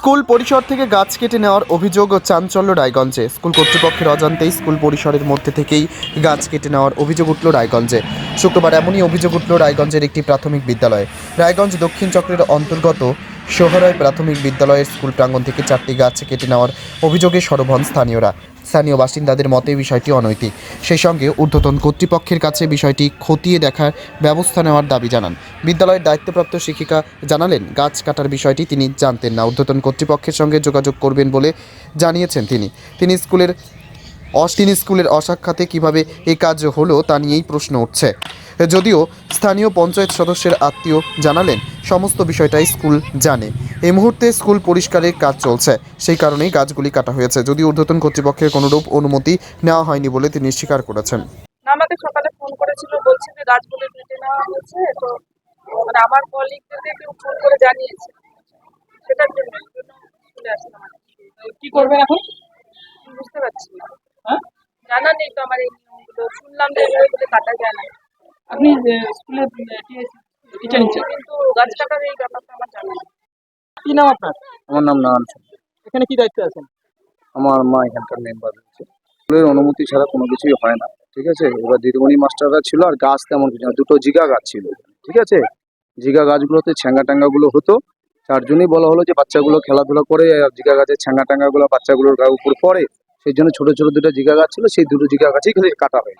School পরিসর থেকে গাছ কেটে নেওয়ার অভিযোগ ও চাঞ্চল্য রায়গঞ্জে। স্কুল কর্তৃপক্ষের অজান্তেই স্কুল পরিসরের মধ্যে থেকেই গাছ কেটে নেওয়ার অভিযোগ উঠল রায়গঞ্জে। শুক্রবার এমনই অভিযোগ উঠল রায়গঞ্জের একটি প্রাথমিক বিদ্যালয়ে। রায়গঞ্জ দক্ষিণ চক্রের অন্তর্গত সোহরায় প্রাথমিক বিদ্যালয়ের স্কুল প্রাঙ্গণ থেকে 4টি গাছ কেটে নেওয়ার অভিযোগে সরব হন স্থানীয়রা। স্থানীয় বাসিন্দাদের মতে বিষয়টি অনৈতিক। সেই সঙ্গে ঊর্ধ্বতন কর্তৃপক্ষের কাছে বিষয়টি খতিয়ে দেখার ব্যবস্থা নেওয়ার দাবি জানান। বিদ্যালয়ের দায়িত্বপ্রাপ্ত শিক্ষিকা জানালেন, গাছ কাটার বিষয়টি তিনি জানতেন না। ঊর্ধ্বতন কর্তৃপক্ষের সঙ্গে যোগাযোগ করবেন বলে জানিয়েছেন তিনি স্কুলের অসাক্ষাতে কিভাবে এই কাজ হলো তা নিয়েই প্রশ্ন উঠছে। যদিও স্থানীয় পঞ্চায়েত সদস্যের আত্মীয় জানালেন, সমস্ত বিষয়টাই স্কুল জানে। এই মুহূর্তে স্কুল পরিষ্কারের কাজ চলছে, সেই কারণেই গাছগুলি কাটা হয়েছে। যদিও ঊর্ধ্বতন কর্তৃপক্ষের কোনোরূপ অনুমতি নেওয়া হয়নি বলে তিনি স্বীকার করেছেন। আমাকে সকালে ফোন করেছিল, বলছে যে গাছগুলো কেটে নেওয়া হয়েছে। তো মানে আমার কলিগদেরকে কেউ ফোন করে জানিয়েছে, সেটার জন্য চলে আসলাম। কি করবেন এখন? বুঝতে পারছি না, হ্যাঁ, জানা নেই তো আমার এই নিয়মগুলো। শুনলাম যে এভাবে করে কাটা যায় না, আপনি স্কুলে টিচার নিচ্ছেন, কিন্তু গাছ কাটার এই ব্যাপারটা আমার জানা নেই। কি নাম আপনার? আমার নাম নারায়ণ সাহা। এখানে কি দায়িত্বে আছেন? আমার মা এখানকার মেম্বার হচ্ছে। স্কুলের অনুমতি ছাড়া কোনো কিছুই হয় না, ঠিক আছে। এবার দিদিমণি মাস্টাররা ছিল, আর গাছ তেমন কিছু না, দুটো জিগা গাছ ছিল, ঠিক আছে। জিগা গাছগুলোতে ছ্যাঙ্গা ট্যাঙ্গাগুলো হতো, তার জন্যই বলা হলো যে বাচ্চাগুলো খেলাধুলা করে, আর জিগা গাছের ছ্যাঙ্গা ট্যাঙ্গাগুলো বাচ্চাগুলোর গায়ে উপর পড়ে, সেই জন্য ছোট ছোট দুটো জিগা গাছ ছিল, সেই দুটো জিগা গাছই খালি কাটা হয়েছে।